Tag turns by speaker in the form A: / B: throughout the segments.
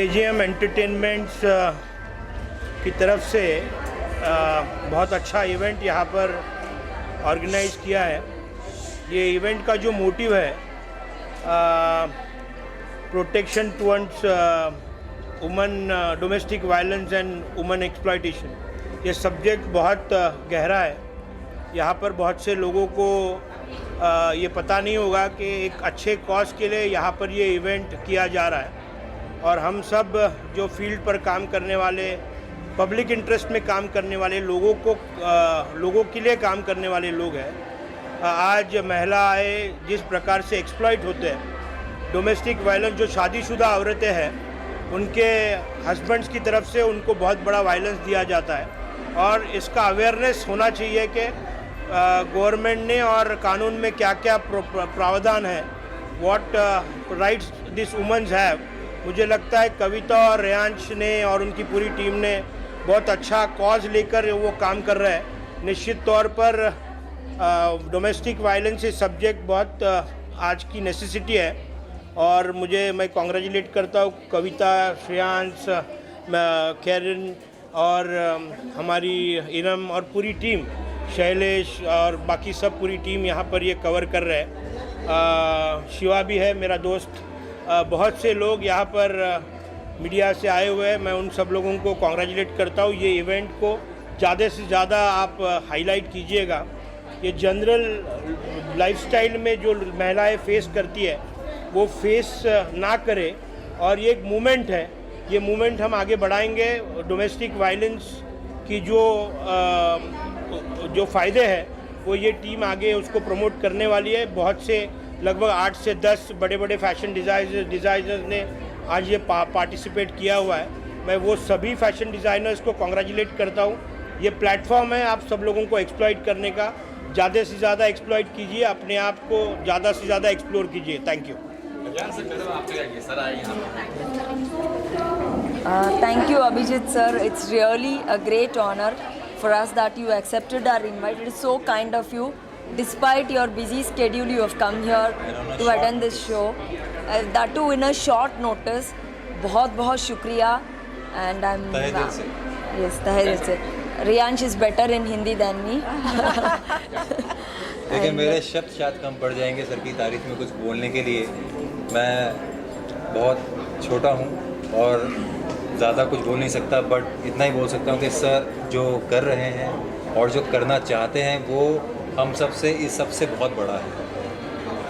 A: KGM entertainments की तरफ से बहुत अच्छा इवेंट यहाँ पर ऑर्गेनाइज किया है। ये इवेंट का जो मोटिव है protection towards woman domestic violence and woman exploitation. ये सब्जेक्ट बहुत गहरा है। यहाँ पर बहुत से लोगों को ये पता नहीं होगा कि एक अच्छे कॉज के लिए यहाँ पर ये इवेंट किया जा रहा है और हम सब जो फील्ड पर काम करने वाले, पब्लिक इंटरेस्ट में काम करने वाले लोगों के लिए काम करने वाले लोग हैं। आज महिलाएं जिस प्रकार से एक्सप्लॉइट होते हैं, डोमेस्टिक वायलेंस, जो शादीशुदा औरतें हैं उनके हस्बैंड्स की तरफ से उनको बहुत बड़ा वायलेंस दिया जाता है और इसका अवेयरनेस होना चाहिए कि गवर्नमेंट ने और कानून में क्या क्या प्रावधान है, what rights this womens have. मुझे लगता है कविता और रेयांश ने और उनकी पूरी टीम ने बहुत अच्छा कॉज लेकर वो काम कर रहे हैं। निश्चित तौर पर डोमेस्टिक वायलेंस ये सब्जेक्ट बहुत आज की नेसेसिटी है और मैं कॉन्ग्रेचुलेट करता हूँ कविता, श्रेयांश, कैरन और हमारी इरम और पूरी टीम, शैलेश और बाकी सब पूरी टीम यहाँ पर ये कवर कर रहे हैं। शिवा भी है मेरा दोस्त। बहुत से लोग यहाँ पर मीडिया से आए हुए हैं। मैं उन सब लोगों को कॉन्ग्रेचुलेट करता हूँ। ये इवेंट को ज़्यादा से ज़्यादा आप हाईलाइट कीजिएगा। ये जनरल लाइफस्टाइल में जो महिलाएं फेस करती है वो फेस ना करे और ये एक मूवमेंट है। ये मूवमेंट हम आगे बढ़ाएंगे। डोमेस्टिक वायलेंस की जो फ़ायदे हैं वो ये टीम आगे उसको प्रमोट करने वाली है। बहुत से लगभग 8 से 10 बड़े बड़े फैशन डिज़ाइनर्स ने आज ये पार्टिसिपेट किया हुआ है। मैं वो सभी फैशन डिज़ाइनर्स को कॉन्ग्रेचुलेट करता हूँ। ये प्लेटफॉर्म है आप सब लोगों को एक्सप्लॉइट करने का। ज़्यादा से ज़्यादा एक्सप्लॉइट कीजिए, अपने आप को ज़्यादा से ज़्यादा एक्सप्लोर कीजिए। Thank you.
B: Thank you, Abhijit sir. It's really a great honor for us that you accepted our invite. It is so kind of you. Despite your busy schedule, you have come here to attend this show. That too in a short notice. बहुत बहुत शुक्रिया. And I'm yes, तहे दिल से. Riyansh is better in Hindi than me.
C: देखिए मेरे शब्द शायद कम पड़ जाएंगे सर की तारीफ में कुछ बोलने के लिए। मैं बहुत छोटा हूँ और ज़्यादा कुछ बोल नहीं सकता, बट इतना ही बोल सकता हूँ कि सर जो कर रहे हैं और जो करना चाहते हैं वो हम सब से इस सबसे बहुत बड़ा है।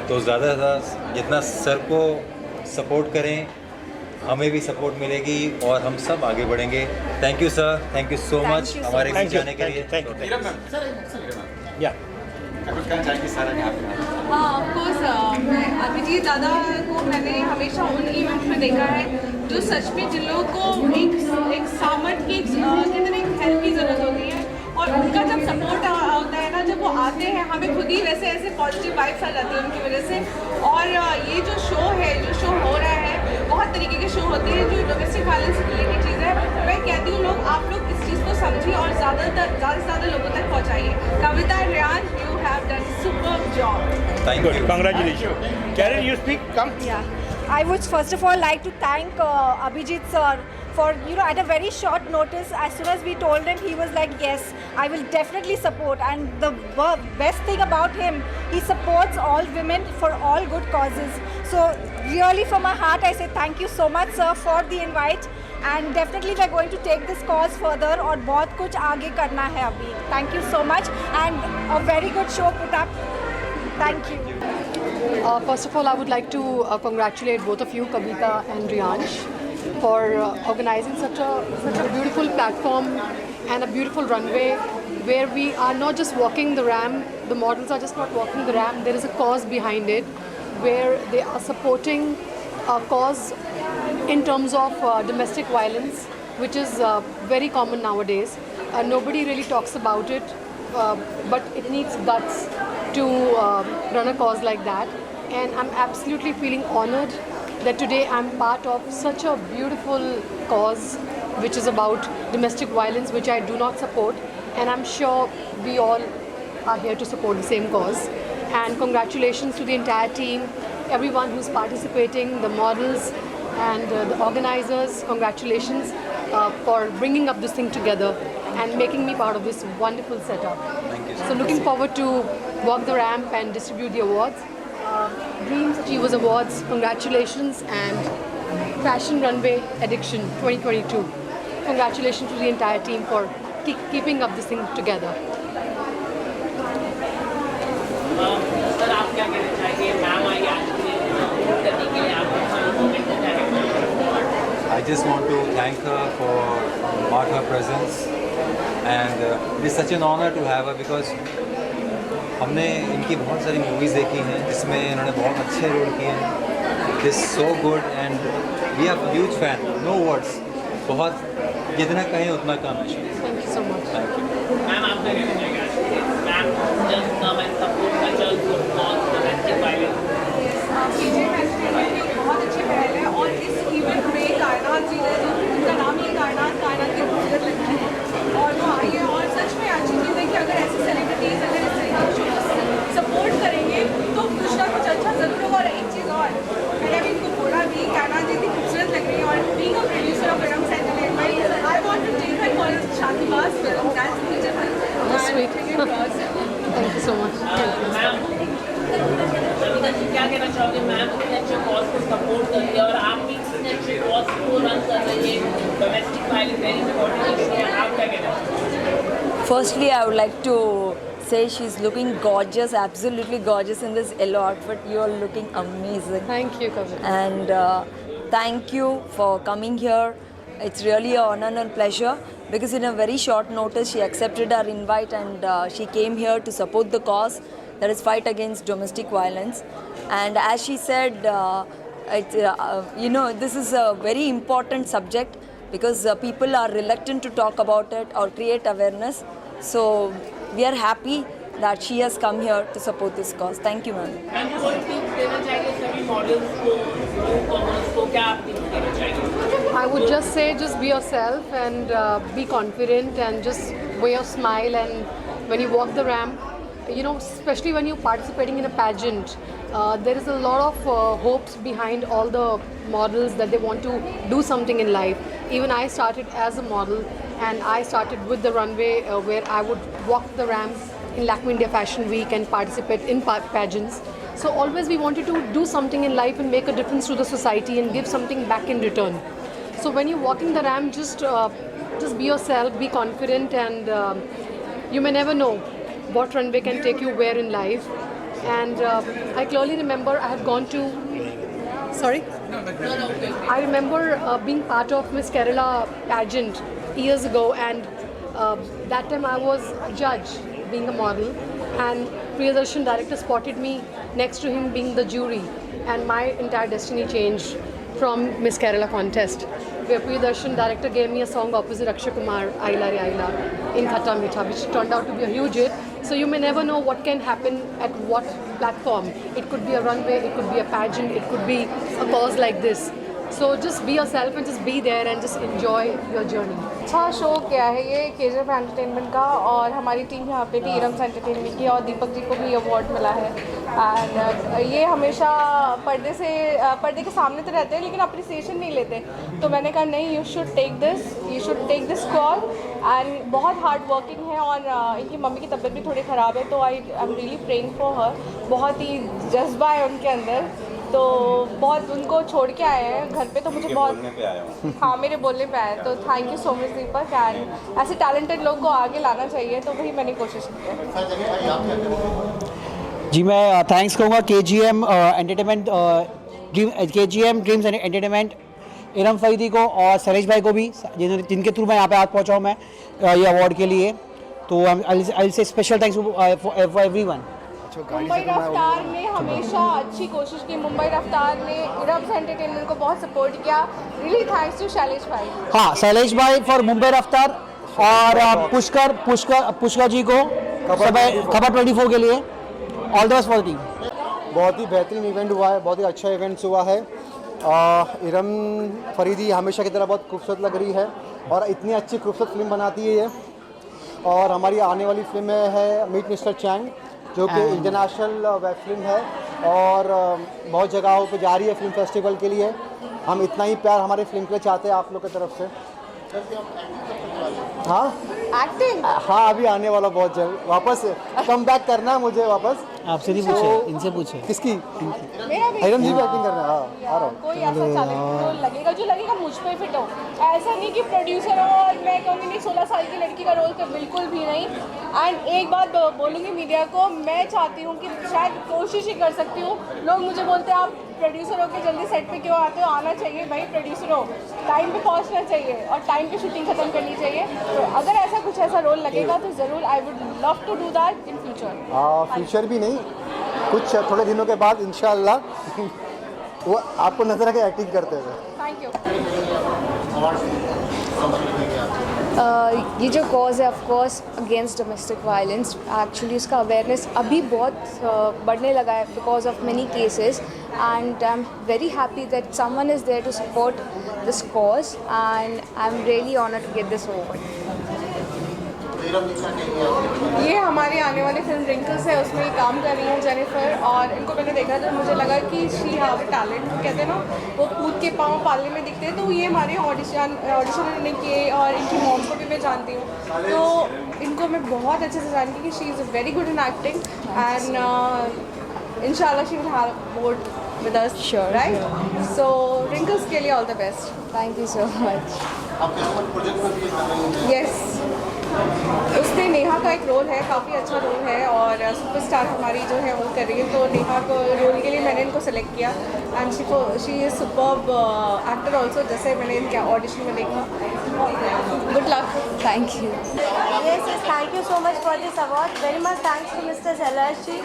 C: तो ज़्यादा से ज़्यादा जितना सर को सपोर्ट करें हमें भी सपोर्ट मिलेगी और हम सब आगे बढ़ेंगे। Thank you sir, thank you so much हमारे बीच आने के लिए।
A: Thank you.
D: हाँ, ऑफकोर्स अभिजीत दादा को मैंने हमेशा उन इवेंट्स में देखा है जो सच में जिन लोगों को एक सामर्थ की कहते हैं एक हेल्प की ज़रूरत होती है और उनका जब सपोर्ट होता है ना, जब वो आते हैं हमें खुद ही वैसे ऐसे पॉजिटिव वाइब्स आ जाती है उनकी वजह से। और ये जो शो हो रहा है, बहुत तरीके के शो होते हैं जो डोमेस्टिक वायलेंस से रिलेटेड चीज़ है। मैं कहती हूँ आप लोग इस चीज़ को समझिए और ज़्यादा से ज़्यादा लोगों तक पहुँचाइए। कविता, Reyansh, you have done superb job.
C: Thank you.
A: Congratulations. Karen, you speak. Come.
E: Yeah, I would first of all like to thank Abhijit sir for, at a very short notice, as soon as we told him, he was like, yes, I will definitely support. And the best thing about him, he supports all women for all good causes. So really from my heart, I say thank you so much sir for the invite. And definitely we are going to take this cause further और बहुत कुछ आगे करना है अभी. Thank you so much and a very good show put up. Thank you.
F: First of all, I would like to congratulate both of you, Kavita and Riyansh, for organizing such a beautiful platform and a beautiful runway where we are not just walking the ramp, the models are just not walking the ramp, there is a cause behind it where they are supporting a cause in terms of domestic violence, which is very common nowadays. Nobody really talks about it, but it needs guts to run a cause like that. And I'm absolutely feeling honored that today I'm part of such a beautiful cause which is about domestic violence, which I do not support. And I'm sure we all are here to support the same cause. And congratulations to the entire team, everyone who's participating, the models, and the organizers, congratulations for bringing up this thing together and making me part of this wonderful setup.
C: Thank you.
F: So looking forward to walk the ramp and distribute the awards. Dreams Achievers Awards, congratulations, and Fashion Runway Addiction 2022. Congratulations to the entire team for keeping up this thing together.
G: Sir आप क्या कहना चाहेंगे ma'am आई आज के करने के लिए आपको
C: I just want to thank her for her presence, and it is such an honor to have her because हमने इनकी बहुत सारी मूवीज़ देखी हैं जिसमें इन्होंने बहुत अच्छे रोल किए हैं. It is so good and we are huge fan. No words. बहुत जितना कहें उतना कम है.
F: Thank you so much.
C: Thank you.
G: Ma'am आप क्या कहना चाहेंगे ma'am just come and support culture good cause domestic violence.
D: PJ entertainment की बहुत अच्छी पहल है और इस इवेंट में कायनात जी ने जो उनका नाम ही कायनात की खूबसूरत लगती है और वो आई है और सच में अच्छी चीज़ है कि अगर ऐसे सेलिब्रिटीज़ अगर इस तरीके के शो को सपोर्ट करेंगे तो कुछ ना कुछ अच्छा ज़रूर होगा. और एक चीज़ और मैंने अभी इनको बोला भी कायनात जी इतनी खूबसूरत लग रही है और being a producer of films entertainment I want to take her for Shaadibaaz film that's beautiful.
F: That's sweet. Thank you so much.
G: Ma'am Savita ji क्या कहना चाहोगे मैम इतने अच्छे कॉज को सपोर्ट कर रही है और आप भी इतने अच्छे कॉज को रन कर रही है. Domestic violence very important issue है. आप क्या कहना चाहोगे.
B: Firstly, I would like to say she's looking gorgeous, absolutely gorgeous in this yellow outfit. You are looking amazing.
F: Thank you, Kavita.
B: And thank you for coming here. It's really an honor and pleasure because in a very short notice she accepted our invite and she came here to support the cause that is fight against domestic violence. And as she said, this is a very important subject because people are reluctant to talk about it or create awareness. So we are happy that she has come here to support this cause. Thank you, ma'am.
G: Ma'am कोई tips देना चाहेंगे सभी models को new commerce को क्या आप tips देना चाहेंगे.
F: I would just say just be yourself and be confident and just wear your smile, and when you walk the ramp, especially when you're participating in a pageant, there is a lot of hopes behind all the models that they want to do something in life. Even I started as a model and I started with the runway where I would walk the ramp in Lakme India Fashion Week and participate in pageants. So always we wanted to do something in life and make a difference to the society and give something back in return. So when you're walking the ramp, just be yourself, be confident, and you may never know what runway can take you where in life. And I clearly remember I had gone to, sorry? I remember being part of Miss Kerala pageant years ago, and that time I was a judge being a model, and Priyadarshan director spotted me next to him being the jury, and my entire destiny changed from Miss Kerala contest, where Priyadarshan director gave me a song opposite Akshay Kumar, Aila Re Aila, in Khatta Meetha, which turned out to be a huge hit. So you may never know what can happen at what platform. It could be a runway, it could be a pageant, it could be a cause like this. So just be yourself and just be there and just enjoy your journey.
D: अच्छा show क्या है ये KGF entertainment का और हमारी team यहाँ पे थी इरम्स एंटरटेनमेंट की और दीपक जी को भी अवार्ड मिला है. एंड ये हमेशा पर्दे के सामने तो रहते हैं लेकिन अप्रिसिएशन नहीं लेते. तो मैंने कहा नहीं, you should take this call. And बहुत हार्ड वर्किंग है और इनकी मम्मी की तबीयत भी थोड़ी ख़राब है, तो आई am really praying for her. बहुत ही जज्बा है उनके अंदर, तो बहुत उनको छोड़ के आए हैं घर पे. तो मुझे बहुत हाँ मेरे बोलने पे आया. तो thank you so much Deepak. And ऐसे टैलेंटेड लोग को आगे लाना चाहिए, तो वही मैंने कोशिश की है.
H: जी मैं थैंक्स कहूँगा KGM entertainment, KGM dreams entertainment, Iram Faridi को और सरेश भाई को भी, जिनके थ्रू मैं यहाँ पे आज पहुँचा हूँ मैं ये अवार्ड के लिए. तो I will say special thanks for everyone.
D: Mumbai रफ्तार ने हमेशा अच्छी कोशिश की. मुंबई रफ्तार ने इरम्स एंटरटेनमेंट को बहुत सपोर्ट किया. रियली थैंक्स टू शैलेश भाई.
H: हाँ, शैलेश भाई फॉर मुंबई रफ्तार और पुष्कर जी को खबर 24 के लिए. All the best for the team.
I: बहुत ही बेहतरीन इवेंट हुआ है, बहुत ही अच्छा इवेंट्स हुआ है. इरम फरीदी हमेशा की तरह बहुत खूबसूरत लग रही है और इतनी अच्छी खूबसूरत फिल्म बनाती है ये. और हमारी आने वाली फिल्म है मीट मिस्टर चैंग, जो कि इंटरनेशनल वेब फिल्म है और बहुत जगहों पे जा रही है फिल्म फेस्टिवल के लिए. हम इतना ही प्यार हमारे फिल्म के लिए चाहते हैं आप लोग की तरफ से। हाँ
E: Acting?
I: हाँ, अभी आने वाला बहुत जल्द, वापस कम बैक करना है मुझे वापस।
H: आपसे नहीं पूछे, इनसे पूछे।
I: किसकी?
E: मेरा भी
I: हिरन जी भी एक्टिंग करना है। हाँ, आ रहा हूँ।
D: कोई ऐसा चैलेंज रोल लगेगा जो लगेगा मुझ पे फिट हो। ऐसा नहीं कि प्रोड्यूसर हो और मैं कहूँगी नहीं 16 साल की लड़की का रोल, तो बिल्कुल भी नहीं। एंड एक बात बोलूँगी मीडिया को, मैं चाहती हूँ कि शायद कोशिश ही कर सकती हूँ। लोग मुझे बोलते हैं आप प्रोड्यूसर हो के जल्दी सेट पे क्यों आते हो? आना चाहिए भाई, प्रोड्यूसर हो, टाइम पे पहुँचना चाहिए और टाइम पे शूटिंग खत्म करनी चाहिए। तो अगर ऐसा कुछ ऐसा रोल लगेगा तो ज़रूर I would love to do that in future.
I: Future भी नहीं, कुछ थोड़े दिनों के बाद इंशाल्लाह वो आपको नजर आके एक्टिंग करते हुए।
D: Thank you.
B: ये जो कॉज है of course against domestic violence, actually उसका अवेयरनेस अभी बहुत बढ़ने लगा है because of many cases, and I am very happy that someone is there to support this cause, and I am really honoured to get this over.
D: ये हमारी आने वाली फिल्म रिंकल्स है, उसमें ये काम कर रही हैं जेनिफर, और इनको मैंने देखा तो मुझे लगा कि शी हैव अ टैलेंट। कहते हैं ना वो कूद के पाँव पालने में दिखते हैं, तो ये हमारे ऑडिशन उन्होंने किए और इनकी मॉम को भी मैं जानती हूँ, तो इनको मैं बहुत अच्छे से जानती हूँ कि she is a very good in acting, and इंशाल्लाह she will have board with us, sure, right? So Rinkles के लिए all the best. Thank you so much. Yes, उसमें नेहा का एक रोल है, काफ़ी अच्छा रोल है, और सुपरस्टार हमारी जो है वो कर रही है, तो नेहा को रोल के लिए मैंने इनको सेलेक्ट किया, and she is superb actor also, जैसे मैंने इनके ऑडिशन में देखा। Good luck. Thank you.
E: Yes, thank you so much for this award. Very much thanks to Mr. Selashi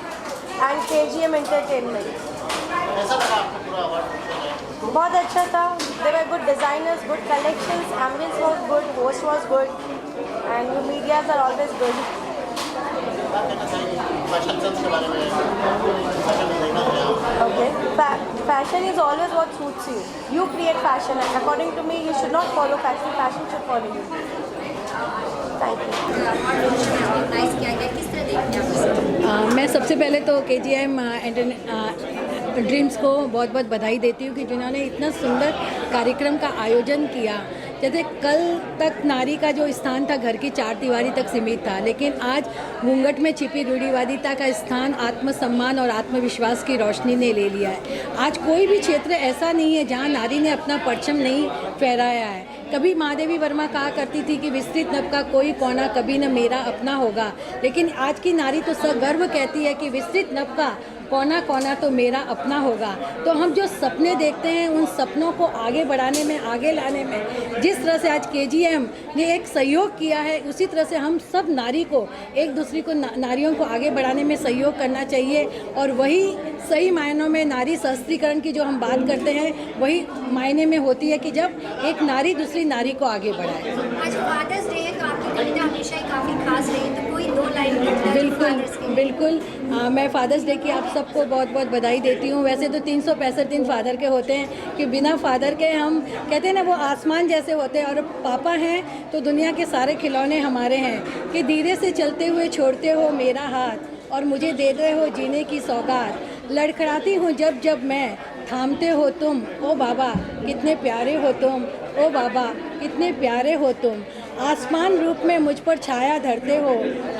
E: and KGM Entertainment. बहुत अच्छा था। They were good designers, good collections, ambience was good, host was good, and you medias are always good. Okay, fashion is always what suits you. You create fashion, and according to me, you should not follow fashion. Fashion should follow you. Thank you.
J: मैं सबसे पहले तो KGM dreams को बहुत बहुत बधाई देती हूँ कि जिन्होंने इतना सुंदर कार्यक्रम का आयोजन किया। जैसे कल तक नारी का जो स्थान था घर की चार दीवारी तक सीमित था, लेकिन आज घूंघट में छिपी रूढ़िवादिता का स्थान आत्मसम्मान और आत्मविश्वास की रोशनी ने ले लिया है। आज कोई भी क्षेत्र ऐसा नहीं है जहाँ नारी ने अपना परचम नहीं फहराया है। कभी महादेवी वर्मा कहा करती थी कि विस्तृत नभ का कोई कोना कभी न मेरा अपना होगा, लेकिन आज की नारी तो सगर्व कहती है कि विस्तृत नभ का कोना कोना तो मेरा अपना होगा। तो हम जो सपने देखते हैं उन सपनों को आगे बढ़ाने में, आगे लाने में जिस तरह से आज KGM ने एक सहयोग किया है, उसी तरह से हम सब नारी को, एक दूसरे को, नारियों को आगे बढ़ाने में सहयोग करना चाहिए। और वही सही मायनों में नारी सशक्तिकरण की जो हम बात करते हैं वही मायने में होती है कि जब एक नारी दूसरी नारी को आगे बढ़ाए।
K: आज फादर्स डे है, तो आपकी कविता हमेशा ही काफ़ी खास रही, तो कोई दो लाइन
J: बिल्कुल मैं फादर्स डे की आप सबको बहुत बहुत बधाई देती हूँ। वैसे तो 365 दिन फादर के होते हैं कि बिना फादर के हम कहते हैं ना वो आसमान जैसे होते हैं, और पापा हैं तो दुनिया के सारे खिलौने हमारे हैं। कि धीरे से चलते हुए छोड़ते हो मेरा हाथ और मुझे दे रहे हो जीने की सौगात, लड़खड़ाती हूँ जब जब मैं थामते हो तुम, ओ बाबा कितने प्यारे हो तुम, ओ बाबा कितने प्यारे हो तुम। आसमान रूप में मुझ पर छाया धरते हो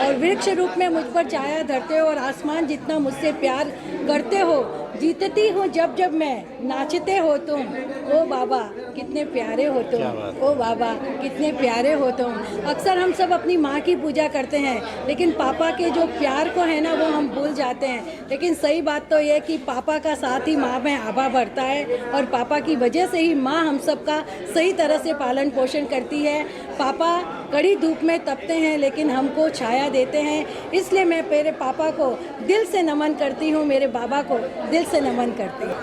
J: और वृक्ष रूप में मुझ पर छाया धरते हो, और आसमान जितना मुझसे प्यार करते हो। जीतती हूँ जब जब मैं नाचते हो तुम, ओ बाबा कितने प्यारे हो तुम, ओ बाबा कितने प्यारे हो तुम। अक्सर हम सब अपनी माँ की पूजा करते हैं, लेकिन पापा के जो प्यार को है ना वो हम भूल जाते हैं। लेकिन सही बात तो ये कि पापा का साथ ही माँ में आभा बढ़ता है, और पापा की वजह से ही माँ हम सब का सही तरह से पालन पोषण करती है। पापा कड़ी धूप में तपते हैं लेकिन हमको छाया देते हैं, इसलिए मैं मेरे पापा को दिल से नमन करती हूँ, मेरे बाबा को दिल से नमन करती हूँ।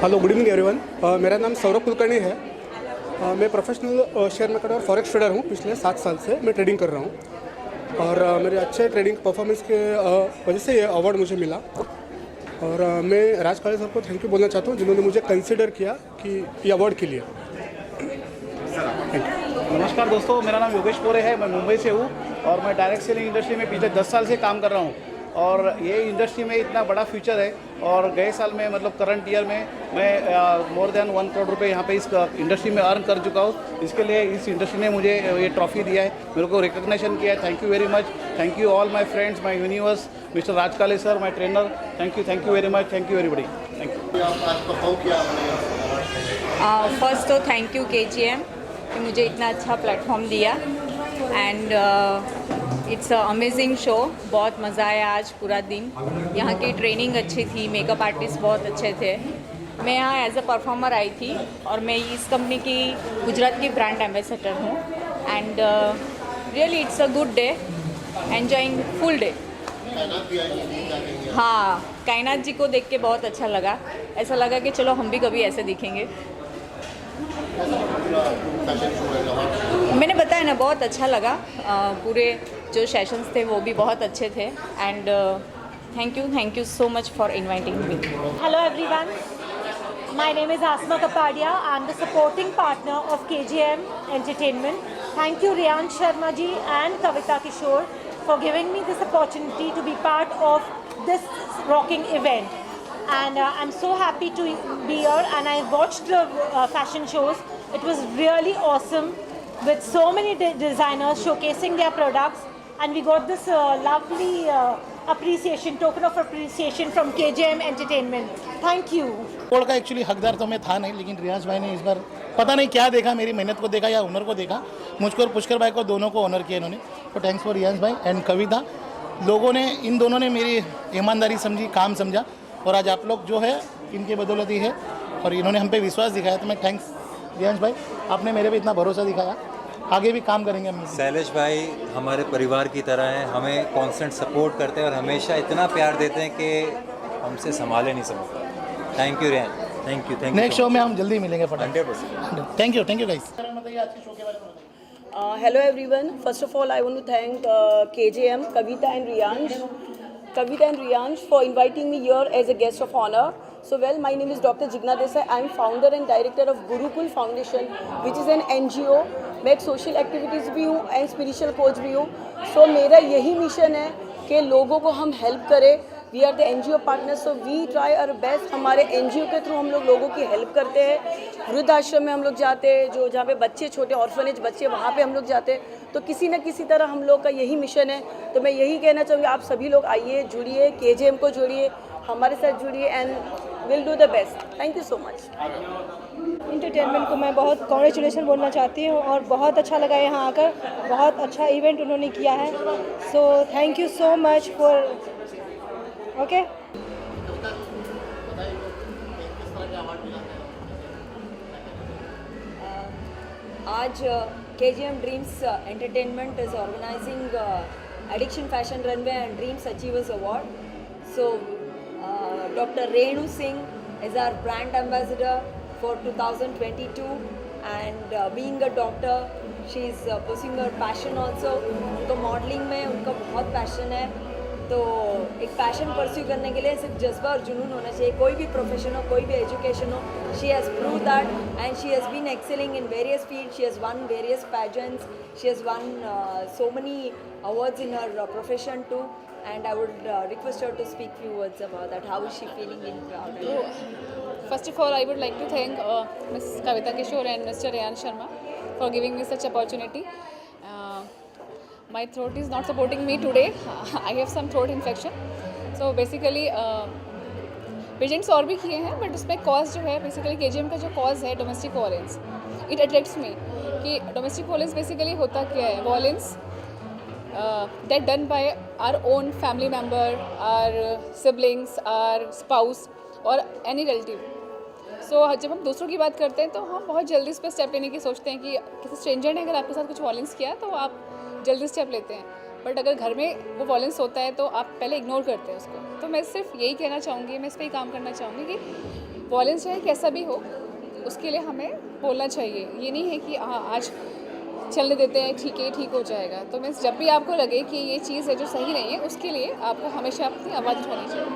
L: Hello, good evening everyone. मेरा नाम सौरभ कुलकर्णी है। मैं प्रोफेशनल शेयर मार्केटर और फॉरेक्स ट्रेडर हूँ। पिछले 7 साल से मैं ट्रेडिंग कर रहा हूँ, और मेरे अच्छे ट्रेडिंग परफॉर्मेंस के वजह से ये अवार्ड मुझे मिला। और मैं राज काले सर को थैंक यू बोलना चाहता हूँ जिन्होंने मुझे कंसिडर किया कि ये अवार्ड के लिए।
M: नमस्कार दोस्तों, मेरा नाम योगेश पोरे है। मैं मुंबई से हूँ और मैं डायरेक्ट सेलिंग इंडस्ट्री में पिछले 10 साल से काम कर रहा हूँ। और ये इंडस्ट्री में इतना बड़ा फ्यूचर है। और गए साल में मतलब करंट ईयर में मैं मोर देन 1 करोड़ रुपए यहाँ पे इस इंडस्ट्री में अर्न कर चुका हूँ। इसके लिए इस इंडस्ट्री ने मुझे ये ट्रॉफी दिया है, मेरे को रिकग्निशन किया है। Thank you very much. Thank you all my friends, my universe, mister Rajkale sir, my trainer. Thank you very much. Thank you everybody. Thank you.
N: First तो थैंक यू KGM कि मुझे इतना अच्छा प्लेटफॉर्म दिया and it's a amazing show. बहुत मज़ा आया आज पूरा दिन। यहाँ की ट्रेनिंग अच्छी थी, मेकअप आर्टिस्ट बहुत अच्छे थे। मैं यहाँ एज अ परफॉर्मर आई थी और मैं इस कंपनी की गुजरात की ब्रांड एम्बेसडर हूँ and really it's a good day, enjoying full day. हाँ, कायनात जी को देख के बहुत अच्छा लगा। ऐसा लगा कि चलो हम भी कभी ऐसे दिखेंगे। मैंने बताया ना, बहुत अच्छा लगा। पूरे जो सेशंस थे वो भी बहुत अच्छे थे and thank you so much for inviting me.
E: Hello everyone. My name is Asma Kapadia. I'm the supporting partner of KGM Entertainment. Thank you Riyan Sharma ji and Kavita Kishore for giving me this opportunity to be part of this rocking event. And I'm so happy to be here, and I watched the fashion shows. It was really awesome with so many designers showcasing their products, and we got this lovely token of appreciation from KGM Entertainment. Thank you.
O: Award का actually हकदार तो मैं था नहीं, लेकिन रियाज भाई ने इस बार पता नहीं क्या देखा, मेरी मेहनत को देखा या हुनर को देखा, मुझको और पुष्कर भाई को दोनों को ऑनर किया इन्होंने। तो थैंक्स फॉर रियाज भाई एंड कविता। लोगों ने, इन दोनों ने मेरी ईमानदारी समझी, काम समझा, और आज आप लोग जो है इनके बदौलत ही है और इन्होंने हम पे विश्वास दिखाया। तो मैं थैंक्स रियांश भाई, आपने मेरे पे इतना भरोसा दिखाया, आगे भी काम करेंगे हम।
C: शैलेश भाई हमारे परिवार की तरह हैं, हमें कांस्टेंट सपोर्ट करते हैं और हमेशा इतना प्यार देते हैं कि हमसे संभाले नहीं समझता। Thank you Riyan, thank you.
O: Next show में हम जल्दी मिलेंगे फटाफट।
C: 100%।
O: Thank you guys.
P: Hello everyone. First of all, I want to thank KJM, Kavita and Riyansh for inviting me here as a guest of honor. So well, my name is Dr. Jigna Desai. I am founder and director of Gurukul Foundation, which is an NGO. मैं एक social activities भी हूँ and spiritual coach भी हूँ। सो मेरा यही mission है कि लोगों को हम हेल्प करें। We are the NGO partners, so we try our best. हमारे NGO के थ्रू हम लोग लोगों की हेल्प करते हैं। वृद्धाश्रम में हम लोग जाते हैं, जो जहाँ पे बच्चे, छोटे ऑर्फनेज बच्चे, वहाँ पे हम लोग जाते हैं। तो किसी न किसी तरह हम लोग का यही मिशन है। तो मैं यही कहना चाहूँगी, आप सभी लोग आइए, जुड़िए, KJM को जुड़िए, हमारे साथ जुड़िए and will do the best. Thank you so much.
E: Entertainment को मैं बहुत कॉन्ग्रेचुलेशन बोलना चाहती हूँ और बहुत अच्छा लगा यहाँ आकर। बहुत अच्छा इवेंट उन्होंने किया है। So thank you so much for okay.
B: आज KGM Dreams Entertainment is organizing Addiction Fashion Runway and Dreams Achievers Award. So Dr. Renu Singh is our brand ambassador for 2022, and being a doctor, she is pursuing her passion also. उनको modelling में उनका बहुत passion है। तो एक passion pursue करने के लिए सिर्फ जज्बा और जुनून होना चाहिए। कोई भी प्रोफेशन हो, कोई भी एजुकेशन हो, she has prove that and she has been excelling in various field. She has won various pageants. She has won so many awards in her profession too. And I would request her to speak few words about that. How is she feeling in crowd?
Q: First of all, I would like to thank Ms. Kavita Kishore and Mr. Riyan Sharma for giving me such opportunity. My throat is not supporting me today. I have some throat infection. So basically, pageants और भी किए हैं, but उसमें cause जो है, basically KGM का जो cause है डोमेस्टिक वायलेंस, इट अट्रैक्ट्स मी कि डोमेस्टिक वायलेंस बेसिकली होता क्या है। Violence that done by our own family member, our siblings, our spouse or any relative. So जब हम दूसरों की बात करते हैं तो हम बहुत जल्दी इस पर स्टेप लेने की सोचते हैं कि किसी स्ट्रेंजर ने अगर आपके साथ कुछ वायलेंस किया तो आप जल्दी स्टेप लेते हैं, बट अगर घर में वो वायलेंस होता है तो आप पहले इग्नोर करते हैं उसको। तो मैं सिर्फ यही कहना चाहूँगी, मैं इस पर ही काम करना चाहूँगी कि वायलेंस चाहे कैसा भी हो, उसके लिए हमें बोलना चाहिए। ये नहीं है कि हाँ आज चलने देते हैं, ठीक है, ठीक हो जाएगा। तो मैं जब भी आपको लगे कि ये चीज़ है जो सही नहीं है, उसके लिए आपको हमेशा अपनी आवाज़ उठानी चाहिए।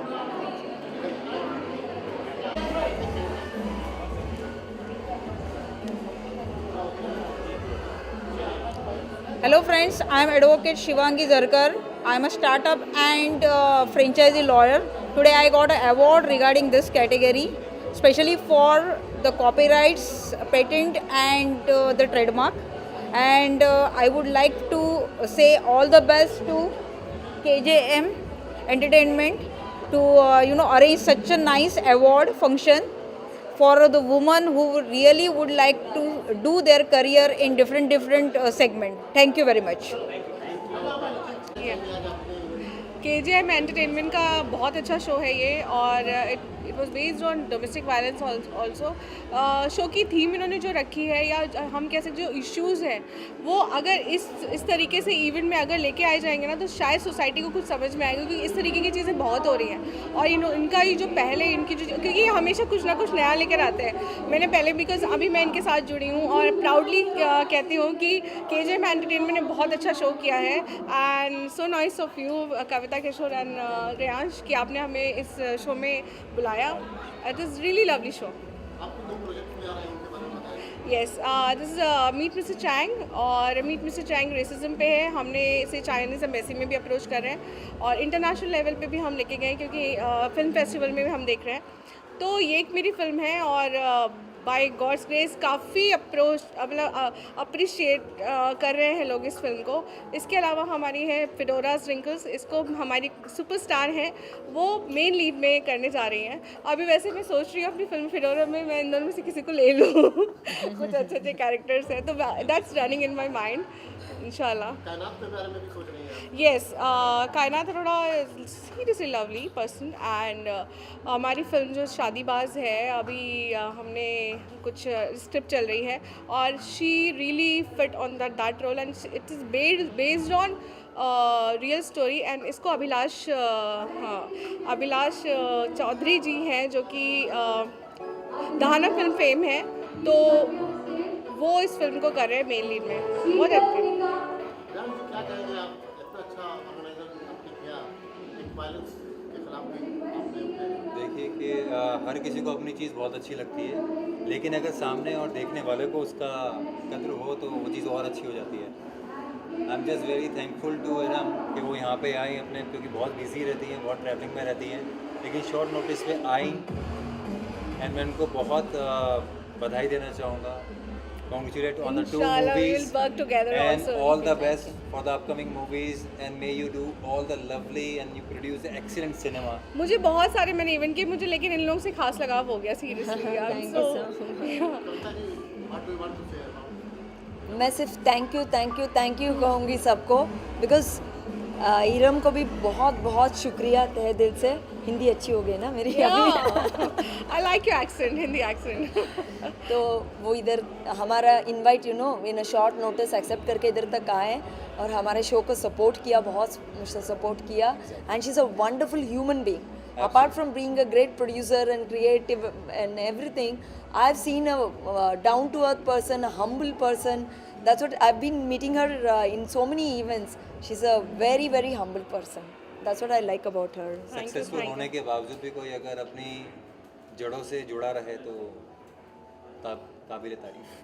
R: Hello friends, I am Advocate Shivangi Zarkar,
N: I'm a startup and franchisee lawyer. Today I got an award regarding this category, especially for the copyrights, patent and the trademark. And I would like to say all the best to KJM Entertainment to arrange such a nice award function for the women who really would like to do their career in different segment. Thank you very much.
D: KJM entertainment का बहुत अच्छा show है ये, और it was based on domestic violence also. Show की theme इन्होंने जो रखी है, या हम कह सकते जो इश्यूज़ हैं, वो अगर इस तरीके से इवेंट में अगर लेके आए जाएंगे ना, तो शायद सोसाइटी को कुछ समझ में आएगा, क्योंकि इस तरीके की चीज़ें बहुत हो रही हैं। और इनका ये जो पहले इनकी जो, क्योंकि ये हमेशा कुछ ना कुछ नया लेकर आते हैं। मैंने पहले, बिकॉज अभी मैं इनके साथ जुड़ी हूँ और प्राउडली कहती हूँ कि KJM एंटरटेनमेंट ने बहुत अच्छा शो किया है। And so nice of you Kavita Kishore and Reyansh कि आपने हमें इस शो में बुलाया। It is really lovely show. Yes, this is meet mister Chang, और मीट मिस्टर चैंग रेसिज्म पे है। हमने इसे चाइनीज़ एम्बेसी में भी अप्रोच कर रहे हैं और इंटरनेशनल लेवल पे भी हम लेके गए, क्योंकि फिल्म फेस्टिवल में भी हम देख रहे हैं। तो ये एक मेरी फ़िल्म है और बाय गॉड्स ग्रेस काफ़ी अप्रिशिएट कर रहे हैं लोग इस फिल्म को। इसके अलावा हमारी है फिडोरा रिंकल्स, इसको हमारी सुपरस्टार हैं वो मेन लीड में करने जा रही हैं। अभी वैसे मैं सोच रही हूँ अपनी फिल्म फिडोरा में मैं इन दोनों में से किसी को ले लूँ कुछ अच्छे अच्छे कैरेक्टर्स हैं, तो that's running in my mind इंशाल्लाह। यस, कायनात Arora seriously lovely person. And हमारी फिल्म जो शादीबाज है, अभी हमने कुछ स्क्रिप्ट चल रही है और she really fit on that role, and it is based on real story. And इसको अभिलाष चौधरी जी हैं, जो कि दहाना फिल्म फेम है, तो वो इस फिल्म को कर रहे हैं मेन लीड में। बहुत हेल्पफुल।
C: देखिए कि हर किसी को अपनी चीज़ बहुत अच्छी लगती है, लेकिन अगर सामने और देखने वाले को उसका कद्र हो तो वो चीज़ और अच्छी हो जाती है। I am just very thankful to Iram कि वो यहाँ पे आई अपने, क्योंकि बहुत बिजी रहती हैं, बहुत ट्रैवलिंग में रहती हैं, लेकिन शॉर्ट नोटिस पे आई। एंड मैं उनको बहुत बधाई देना चाहूँगा। Congratulate on the 2 movies,
D: we'll work together
C: and
D: also
C: all the best for the upcoming movies, and may you do all the lovely and you produce excellent cinema.
D: मुझे बहुत सारे मैंने इवेंट किए मुझे, लेकिन इन लोगों से खास लगाव हो गया सीरियसली।
B: मैं सिर्फ थैंक यू कहूँगी सबको, बिकॉज इरम को भी बहुत बहुत शुक्रिया तहे दिल से। हिंदी अच्छी हो गई ना मेरी?
D: I like your accent, Hindi accent.
B: तो वो इधर हमारा invite in a short notice accept करके इधर तक आए और हमारे शो को सपोर्ट किया, बहुत मुझसे सपोर्ट किया। And she is a wonderful human being. Apart from being a great producer and creative and everything, I've seen a down-to-earth person, a humble person. That's what I've been meeting her in so many events. She's a very, very humble person. That's what I like about her.
C: Successful होने के बावजूद भी कोई अगर अपनी जड़ों से जुड़ा रहे तो काबिल तारीफ।